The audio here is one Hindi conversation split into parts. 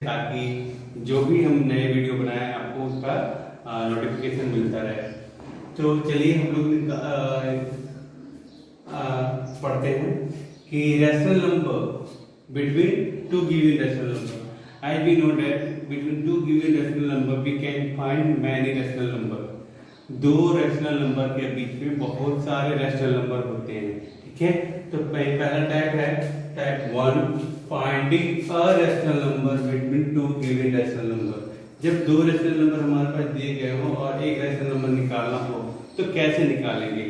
ताकि जो भी हम नए वीडियो बनाए आपको उसका नोटिफिकेशन मिलता रहे। तो चलिए हम लोग पढ़ते हैं कि rational number between two given rational number. As we know that between two given rational number we can find many rational number। दो रैशनल नंबर के बीच में बहुत सारे रैशनल नंबर होते हैं, ठीक है। तो पहला टाइप है type 1, finding a rational number between two given rational number. जब दो रैशनल नंबर हमारे पास दिए गए हो और एक रैशनल नंबर निकालना हो तो कैसे निकालेंगे।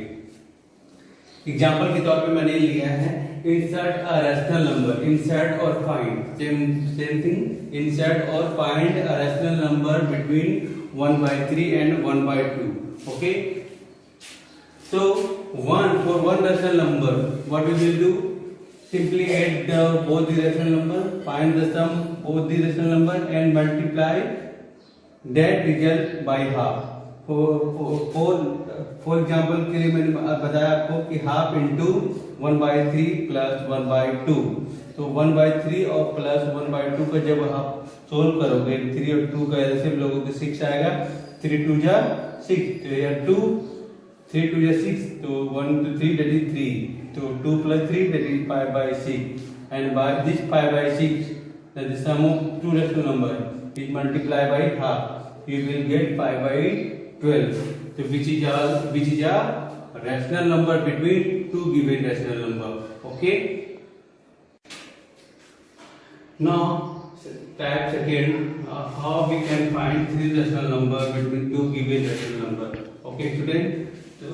एग्जाम्पल के तौर पे मैंने लिया है insert a rational number. Insert और फाइंड सेम थिंग। इंसर्ट और find a rational number between 1/3 and 1/2। Okay, so for one rational number what we will do, simply add both the rational number, find the sum both the rational number and multiply that result by half। for example के लिए मैंने बताया आपको कि हाफ इंटू 1/3 प्लस 1/2। तो 1/3 और प्लस 1/2 का जब आप सोल्व करोगे 3 और 2 का ऐसे लोगों को 6 आएगा। 3 2 जा 6, तो यह 2, 3 2 जा 6, तो 1 2 3 that is 3, तो 2 plus 3 that is 5/6, and by this 5/6 that is sum of two rational number is multiplied by half, you will get 5/12। so which is a rational number between two given rational number। okay, now type second, how we can find three rational number between two given rational number। okay student, so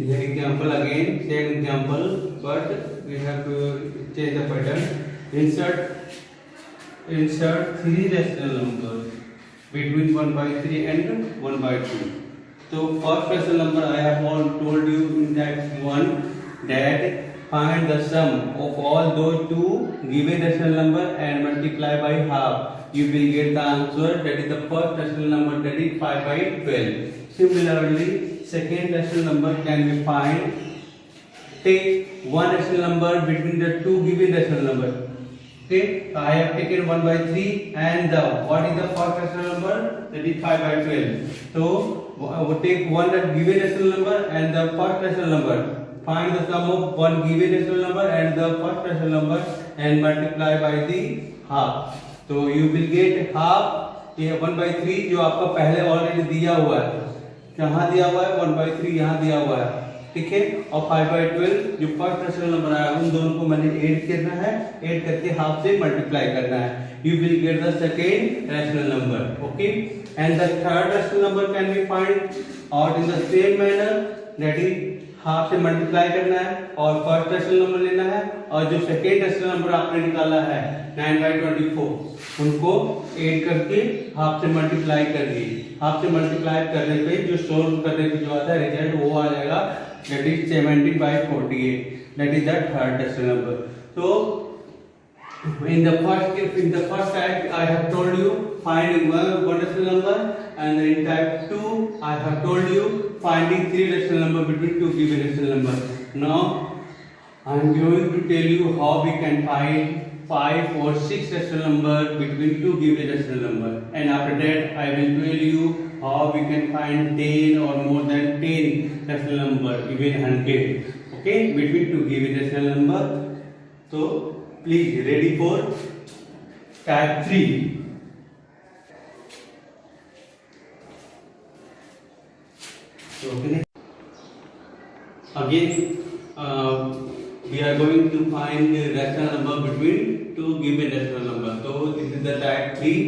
here example again, same example but we have to change the pattern। insert three rational numbers between 1/3 and 1/2। so first rational number I have all told you in type 1 that find the sum of all those two given rational number and multiply by half, you will get the answer, that is the first rational number, that is 5/12। similarly second rational number can be find, take one rational number between the two given rational number। okay, so I have taken 1/3 and what is the first rational number, that is 5/12। so take one given rational number and the first rational number, find the sum of one given rational number and the first rational number and multiply by the half। तो you will get half, ये 1/3 जो आपका पहले ऑलरेडी दिया हुआ है, कहाँ दिया हुआ है 1/3 यहाँ दिया हुआ है, ठीक है। और 5/12 जो फर्स्ट रेशनल नंबर आया उन दोनों को मैंने ऐड करना है, ऐड करके हाफ से मल्टीप्लाई करना है। You will get the second rational number. Okay, and the third rational number can be find और in the same manner, that is half से मल्टीप्लाई करना है और फर्स्ट रेशनल नंबर लेना है, और जो सेकेंड रेशनल नंबर आपने निकाला है 9/24 उनको ऐड करके हाफ से मल्टीप्लाई कर दिए। हाफ से मल्टीप्लाई करने पे जो सोल्व करने पे जो आता है रिजल्ट वो आ जाएगा, that is 70/48, that is the third rational number। so in the first type I have told you finding one rational number, and in type 2 I have told you finding three rational number between two given rational number। now I am going to tell you how we can find 5 or 6 rational number between two given rational number, and after that I will tell you how we can find 10 or more than 10 rational number, even 100, okay, between two given rational number। so please ready for type 3। so okay, again we are going to find the rational number between two given rational number। so this is the type 3,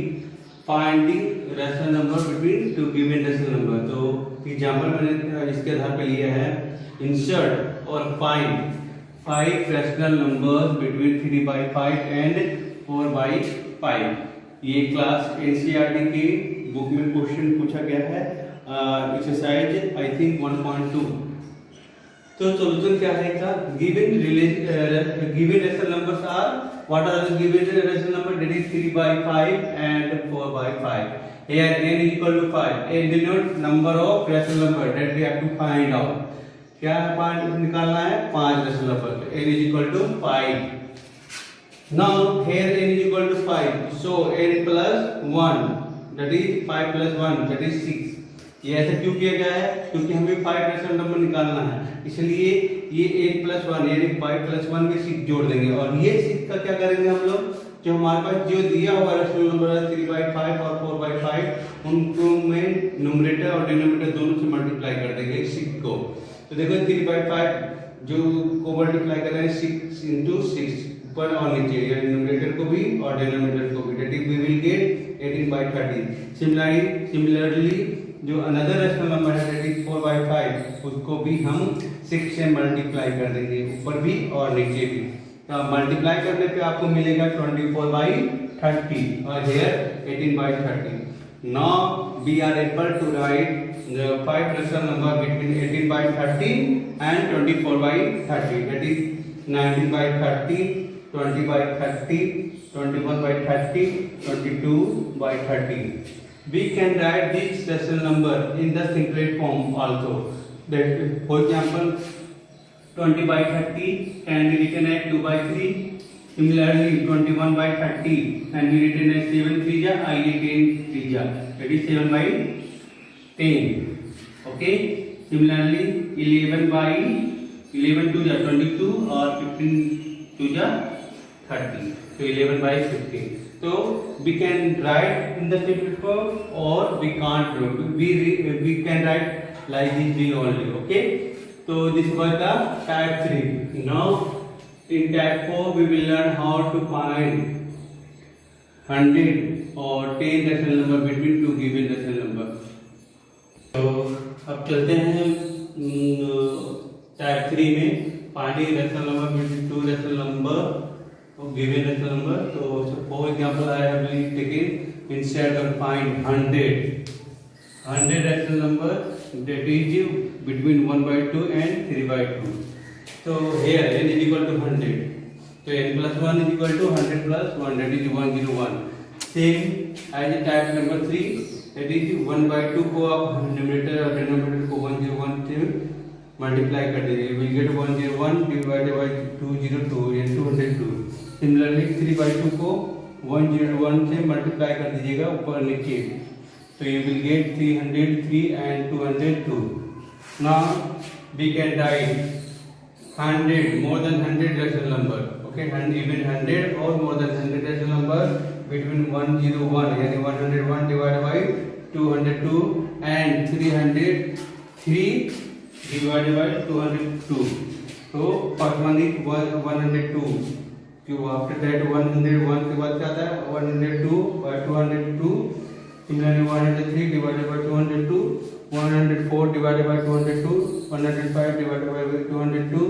finding rational number between two given rational number। तो एग्जाम्पल मैंने इसके आधार पे लिया है, इंसर्ट और find 5 rational numbers between 3/5 and 4/5। ये क्लास NCERT की बुक में क्वेश्चन पूछा गया है, एक्सरसाइज आई थिंक 1.2। तो सॉल्यूशन क्या है इसका, given rational numbers are, what are the given rational number, that is 3/5 and 4/5। here n is equal to 5, n denotes number of rational number that we have to find out। क्या है, निकालना है 5 rational number, n is equal to 5। Now here n is equal to 5, so n plus 1 that is 5 plus 1 that is 6. ये ऐसा क्यों किया गया है? क्योंकि हमें 5 रेशनल नंबर निकालना है, इसलिए ये n plus 1 यानी 5 plus 1 में 6 जोड़ देंगे और ये 6 का क्या करेंगे हम लोग, जो हमारे पास जो दिया हुआ रेशनल नंबर है 3/5 और 4/5 उनको में न्यूमरेटर और डिनोमिनेटर दोनों से मल्टीप्लाई कर देंगे 6 को। तो देखो 3/5 जो को मल्टीप्लाई कर रहे हैं 6 into 6 ऊपर और नीचे यानी न्यूमरेटर को भी और डिनोमिनेटर को भी, that is we will get 18/30। Similarly जो अनदर रेशनल नंबर है दैट इज 4/5 उसको भी हम 6 से मल्टीप्लाई कर देंगे ऊपर भी और नीचे भी। तो मल्टीप्लाई करने पे आपको मिलेगा 24/30 और here 18/30। Now we are able to write the 5 rational number between 18/30 and 24/30, that is 19/30, 20/30, 21/30, 22/30. We can write this rational number in the simplet form also. That for example 20/30 can be written as 2/3. Similarly 21/30 can be written as 7 3 i 10 3, that is 7/10. Okay. Similarly 11 2 22 और 15 2 30, so 11/15. So we can write in the simple form or we can't. We can write like this way only. Okay. So this was the type 3. Now in type 4 we will learn how to find 100 or 10 rational number between two given rational number. तो अब चलते हैं टाइप 3 में finding rational number between two rational number और गिवन रेशनल नंबर। तो for example I have taken instead of find 100 rational number that is between 1/2 and 3/2। तो here n is equal to 100, तो n plus 1 is equal to 100 plus 1, that is 101। Same as type number 3, that is 1/2 को आप न्यूमरेटर और डिनोमिनेटर को 101 से मल्टीप्लाई कर दीजिए, विल गेट 101 डिवाइडेड बाय 202 यानी 202। सिमिलरली 3/2 को 101 से मल्टीप्लाई कर दीजिएगा ऊपर नीचे, तो you will get 303 and 202। Now we can write 100 more than 100 rational number, okay, and even 100 or more than 100 rational number between 101 यानी 101 divided by 202 and 303 divided by 202। तो first one is 102, so after that 101 के बाद क्या आता है 102 by 202, similarly 103 divided by 202, 104 divided by 202, 105 divided by 202,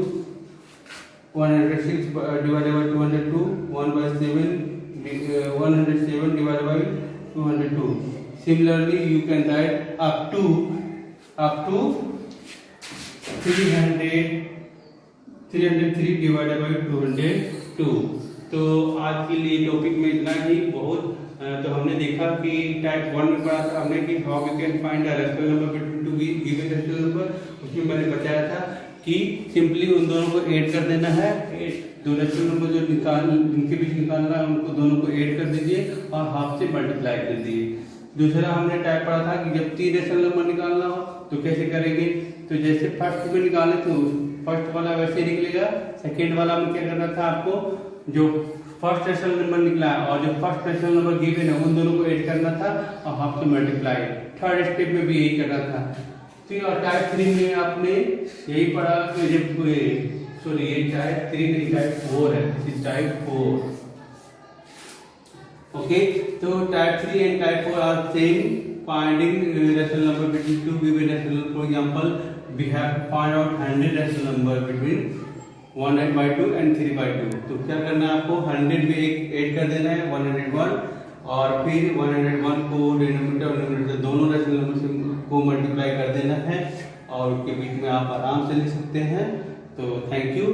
106 divided by 202, 107 divided by 202। Similarly, you can write up to 303 divided by 202। तो आज के लिए टॉपिक में इतना ही बहुत। तो हमने देखा कि टाइप 1 में पढ़ा था हमने कि how we can find a rational number between two given rational number. उसमें मैंने बताया था कि सिंपली उन दोनों को ऐड कर देना है, दो रेशनल नंबर जो जिनके बीच निकालना है उनको दोनों को ऐड कर दीजिए और हाफ से मल्टीप्लाई कर दीजिए। दूसरा हमने टाइप पढ़ा था कि जब 3 रेशनल नंबर निकालना हो तो कैसे करेंगे। तो जैसे फर्स्ट में निकाले तो फर्स्ट वाला वैसे निकलेगा, सेकेंड वाला में क्या करना था आपको, जो फर्स्ट रेशनल नंबर निकला और जो फर्स्ट रेशनल नंबर गिवन है उन दोनों को ऐड करना था और हाफ से मल्टीप्लाई। थर्ड स्टेप में भी यही करना था। फिर और टाइप 3 में आपने यही पढ़ा कि जब सॉरी ये टाइप 3 नहीं टाइप 4 है, इस टाइप 4। ओके, तो type 3 and type 4 are same, finding rational number between two given rational number. For example we have find out 100 rational number between 1/2 and 3/2। तो क्या करना है आपको 100 में एक ऐड कर देना है 101 और फिर 101 को डिनोमिनेटर और न्यूमरेटर दोनों रेशनल नंबर से को मल्टीप्लाई कर देना है और उसके बीच में आप आराम से लिख सकते हैं। तो थैंक यू।